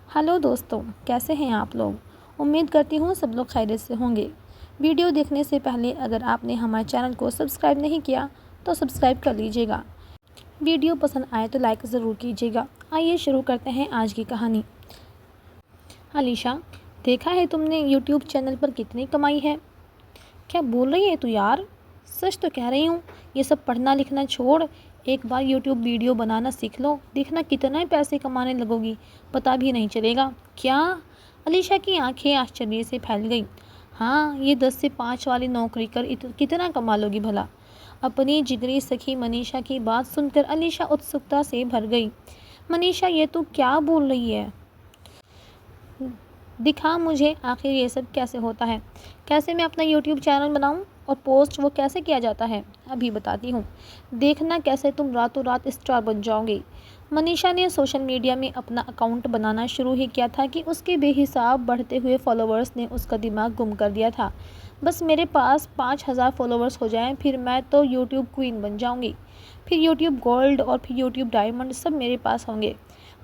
Hello दोस्तों, कैसे हैं आप लोग। उम्मीद करती हूँ सब लोग खैरियत से होंगे। वीडियो देखने से पहले अगर आपने हमारे चैनल को सब्सक्राइब नहीं किया तो सब्सक्राइब कर लीजिएगा। वीडियो पसंद आए तो लाइक ज़रूर कीजिएगा। आइए शुरू करते हैं आज की कहानी। अलीशा, देखा है तुमने यूट्यूब चैनल पर कितनी कमाई है। क्या बोल रही है तू यार। सच तो कह रही हूँ। ये सब पढ़ना लिखना छोड़, एक बार यूट्यूब वीडियो बनाना सीख लो, देखना कितना पैसे कमाने लगोगी, पता भी नहीं चलेगा। क्या? अलीशा की आंखें आश्चर्य से फैल गईं। हाँ, ये 10 से 5 वाली नौकरी कर कितना कमा लोगी भला। अपनी जिगरी सखी मनीषा की बात सुनकर अलीशा उत्सुकता से भर गई। मनीषा, ये तू क्या बोल रही है। दिखा मुझे आखिर ये सब कैसे होता है। कैसे मैं अपना यूट्यूब चैनल बनाऊं और पोस्ट वो कैसे किया जाता है, अभी बताती हूँ। देखना कैसे तुम रातों रात स्टार बन जाओगे। मनीषा ने सोशल मीडिया में अपना अकाउंट बनाना शुरू ही किया था कि उसके बेहिसाब बढ़ते हुए फॉलोअर्स ने उसका दिमाग गुम कर दिया था। बस मेरे पास 5,000 फॉलोअर्स हो जाएं, फिर मैं तो यूट्यूब क्वीन बन जाऊंगी। फिर यूट्यूब गोल्ड और फिर यूट्यूब डायमंड सब मेरे पास होंगे।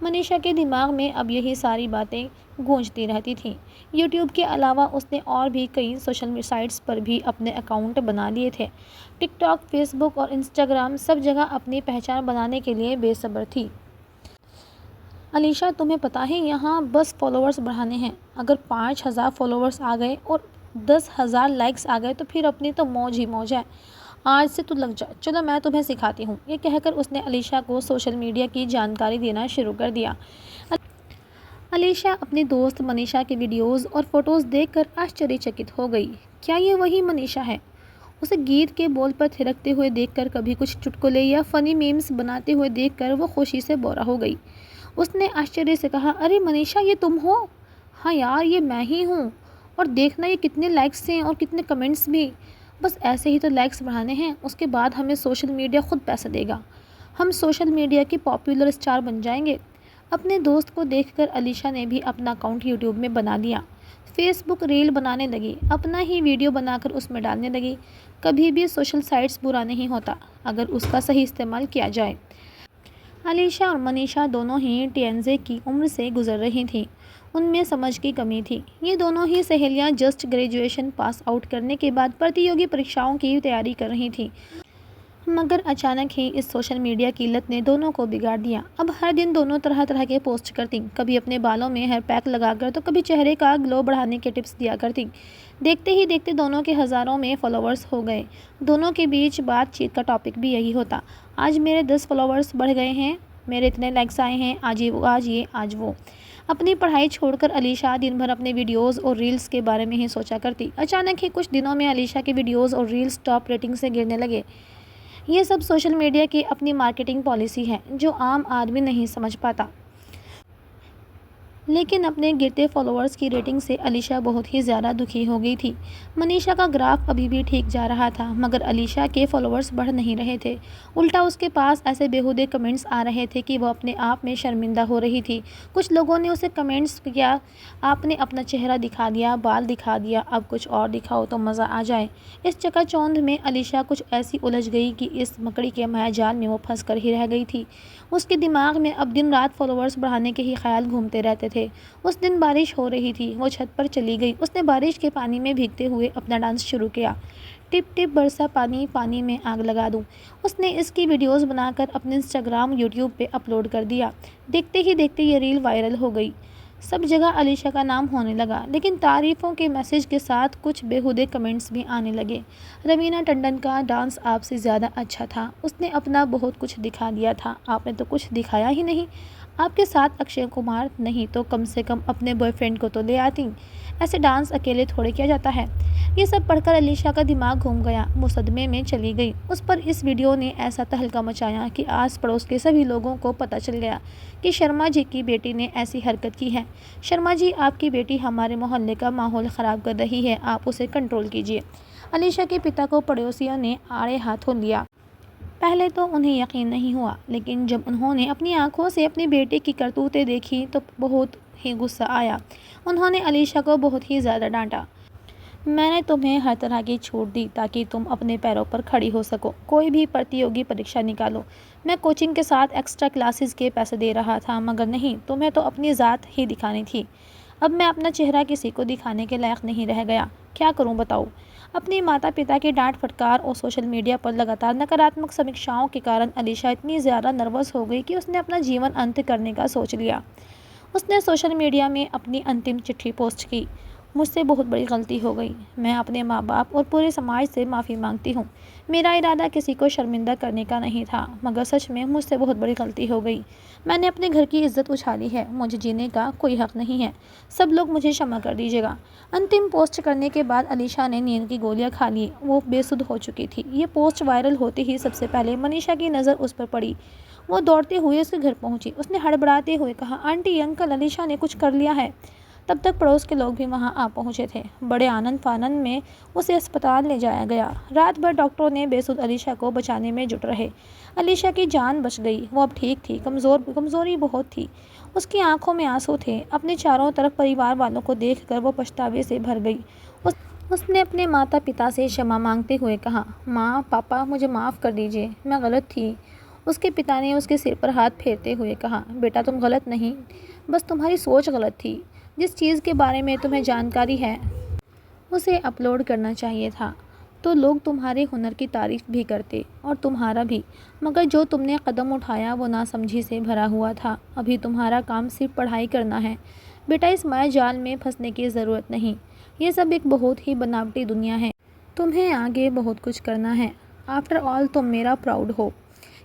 मनीषा के दिमाग में अब यही सारी बातें गूंजती रहती थीं। यूट्यूब के अलावा उसने और भी कई सोशल साइट्स पर भी अपने अकाउंट बना लिए थे। टिकटॉक, फेसबुक और इंस्टाग्राम सब जगह अपनी पहचान बनाने के लिए बेसब्र थी। अलीशा, तुम्हें पता है यहाँ बस फॉलोअर्स बढ़ाने हैं। अगर 5,000 फॉलोअर्स आ गए और 10,000 लाइक्स आ गए तो फिर अपनी तो मौज ही मौज है। आज से तू लग जा, चलो मैं तुम्हें सिखाती हूँ। ये कहकर उसने अलीशा को सोशल मीडिया की जानकारी देना शुरू कर दिया। अलीशा अपनी दोस्त मनीषा के वीडियोस और फोटोज़ देखकर आश्चर्यचकित हो गई। क्या ये वही मनीषा है। उसे गीत के बोल पर थिरकते हुए देखकर, कभी कुछ चुटकुले या फ़नी मीम्स बनाते हुए देखकर वो खुशी से बोरा हो गई। उसने आश्चर्य से कहा, अरे मनीषा, ये तुम हो। हाँ यार, ये मैं ही हूँ। और देखना ये कितने लाइक्स हैं और कितने कमेंट्स भी। बस ऐसे ही तो लाइक्स बढ़ाने हैं, उसके बाद हमें सोशल मीडिया खुद पैसा देगा। हम सोशल मीडिया के पॉपुलर स्टार बन जाएंगे। अपने दोस्त को देखकर अलीशा ने भी अपना अकाउंट यूट्यूब में बना लिया। फेसबुक रील बनाने लगी, अपना ही वीडियो बनाकर उसमें डालने लगी। कभी भी सोशल साइट्स बुरा नहीं होता अगर उसका सही इस्तेमाल किया जाए। अलीशा और मनीषा दोनों ही टीएनजे की उम्र से गुजर रही थीं। उनमें समझ की कमी थी। ये दोनों ही सहेलियां जस्ट ग्रेजुएशन पास आउट करने के बाद प्रतियोगी परीक्षाओं की तैयारी कर रही थीं। मगर अचानक ही इस सोशल मीडिया की लत ने दोनों को बिगाड़ दिया। अब हर दिन दोनों तरह तरह के पोस्ट करती, कभी अपने बालों में हेयर पैक लगाकर तो कभी चेहरे का ग्लो बढ़ाने के टिप्स दिया करती। देखते ही देखते दोनों के हज़ारों में फॉलोअर्स हो गए। दोनों के बीच बातचीत का टॉपिक भी यही होता, आज मेरे 10 फॉलोअर्स बढ़ गए हैं, मेरे इतने लाइक्स आए हैं, आज वो। अपनी पढ़ाई छोड़कर अलीशा दिन भर अपने वीडियोस और रील्स के बारे में ही सोचा करती। अचानक ही कुछ दिनों में अलीशा के वीडियोस और रील्स टॉप रेटिंग से गिरने लगे। ये सब सोशल मीडिया की अपनी मार्केटिंग पॉलिसी है जो आम आदमी नहीं समझ पाता। लेकिन अपने गिरते फॉलोअर्स की रेटिंग से अलीशा बहुत ही ज़्यादा दुखी हो गई थी। मनीषा का ग्राफ अभी भी ठीक जा रहा था, मगर अलीशा के फॉलोअर्स बढ़ नहीं रहे थे। उल्टा उसके पास ऐसे बेहुदे कमेंट्स आ रहे थे कि वह अपने आप में शर्मिंदा हो रही थी। कुछ लोगों ने उसे कमेंट्स किया, आपने अपना चेहरा दिखा दिया, बाल दिखा दिया, अब कुछ और दिखाओ तो मज़ा आ जाए। इस चकाचौंध में अलीशा कुछ ऐसी उलझ गई कि इस मकड़ी के मायाजाल में वो फंस कर ही रह गई थी। उसके दिमाग में अब दिन रात फॉलोअर्स बढ़ाने के ही ख्याल घूमते रहते थे। उस दिन बारिश हो रही थी, वो छत पर चली गई। उसने बारिश के पानी में भीगते हुए अपना डांस शुरू किया। टिप टिप बरसा पानी, पानी में आग लगा दूं। उसने इसकी वीडियोस बनाकर अपने इंस्टाग्राम, यूट्यूब पे अपलोड कर दिया। देखते ही देखते ये रील वायरल हो गई। सब जगह अलीशा का नाम होने लगा, लेकिन तारीफ़ों के मैसेज के साथ कुछ बेहुदे कमेंट्स भी आने लगे। रवीना टंडन का डांस आपसे ज़्यादा अच्छा था, उसने अपना बहुत कुछ दिखा दिया था, आपने तो कुछ दिखाया ही नहीं। आपके साथ अक्षय कुमार नहीं तो कम से कम अपने बॉयफ्रेंड को तो ले आती, ऐसे डांस अकेले थोड़े किया जाता है। ये सब पढ़कर अलीशा का दिमाग घूम गया, वो सदमे में चली गई। उस पर इस वीडियो ने ऐसा तहलका मचाया कि आस पड़ोस के सभी लोगों को पता चल गया कि शर्मा जी की बेटी ने ऐसी हरकत की है। शर्मा जी, आपकी बेटी हमारे मोहल्ले का माहौल ख़राब कर रही है, आप उसे कंट्रोल कीजिए। अलीशा के पिता को पड़ोसियों ने आड़े हाथों लिया। पहले तो उन्हें यकीन नहीं हुआ, लेकिन जब उन्होंने अपनी आंखों से अपनी बेटे की करतूतें देखी तो बहुत ही गुस्सा आया। उन्होंने अलीशा को बहुत ही ज़्यादा डांटा। मैंने तुम्हें हर तरह की छूट दी ताकि तुम अपने पैरों पर खड़ी हो सको। कोई भी प्रतियोगी परीक्षा निकालो। मैं कोचिंग के साथ एक्स्ट्रा क्लासेस के पैसे दे रहा था, मगर नहीं, तुम्हें तो अपनी ज़ात ही दिखानी थी। अब मैं अपना चेहरा किसी को दिखाने के लायक नहीं रह गया। क्या करूं बताओ। अपने माता पिता की डांट फटकार और सोशल मीडिया पर लगातार नकारात्मक समीक्षाओं के कारण अलीशा इतनी ज़्यादा नर्वस हो गई कि उसने अपना जीवन अंत करने का सोच लिया। उसने सोशल मीडिया में अपनी अंतिम चिट्ठी पोस्ट की। मुझसे बहुत बड़ी गलती हो गई। मैं अपने माँ बाप और पूरे समाज से माफ़ी मांगती हूँ। मेरा इरादा किसी को शर्मिंदा करने का नहीं था, मगर सच में मुझसे बहुत बड़ी गलती हो गई। मैंने अपने घर की इज्जत उछाली है। मुझे जीने का कोई हक नहीं है। सब लोग मुझे क्षमा कर दीजिएगा। अंतिम पोस्ट करने के बाद अलीशा ने नींद की गोलियां खा ली। वो बेसुध हो चुकी थी। ये पोस्ट वायरल होते ही सबसे पहले मनीषा की नज़र उस पर पड़ी। वो दौड़ते हुए उसके घर पहुंची। उसने हड़बड़ाते हुए कहा, आंटी अंकल, अलीशा ने कुछ कर लिया है। तब तक पड़ोस के लोग भी वहां आ पहुंचे थे। बड़े आनंद फानंद में उसे अस्पताल ले जाया गया। रात भर डॉक्टरों ने बेसुध अलीशा को बचाने में जुट रहे। अलीशा की जान बच गई। वो अब ठीक थी। कमज़ोरी बहुत थी। उसकी आंखों में आंसू थे। अपने चारों तरफ परिवार वालों को देखकर वो पछतावे से भर गई। उसने अपने माता पिता से क्षमा मांगते हुए कहा, माँ पापा, मुझे माफ़ कर दीजिए, मैं गलत थी। उसके पिता ने उसके सिर पर हाथ फेरते हुए कहा, बेटा तुम गलत नहीं, बस तुम्हारी सोच गलत थी। जिस चीज़ के बारे में तुम्हें जानकारी है उसे अपलोड करना चाहिए था, तो लोग तुम्हारे हुनर की तारीफ़ भी करते और तुम्हारा भी। मगर जो तुमने कदम उठाया वो नासमझी से भरा हुआ था। अभी तुम्हारा काम सिर्फ पढ़ाई करना है। बेटा, इस माया जाल में फंसने की ज़रूरत नहीं। ये सब एक बहुत ही बनावटी दुनिया है। तुम्हें आगे बहुत कुछ करना है। आफ्टर ऑल तुम मेरा प्राउड हो।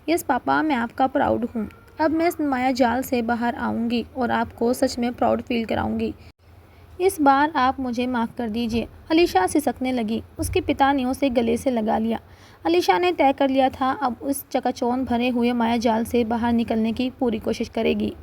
यस पापा, मैं आपका प्राउड हूँ। अब मैं इस माया जाल से बाहर आऊँगी और आपको सच में प्राउड फील कराऊँगी। इस बार आप मुझे माफ़ कर दीजिए। अलीशा सिसकने लगी। उसके पिता ने उसे गले से लगा लिया। अलीशा ने तय कर लिया था, अब उस चकाचौंध भरे हुए माया जाल से बाहर निकलने की पूरी कोशिश करेगी।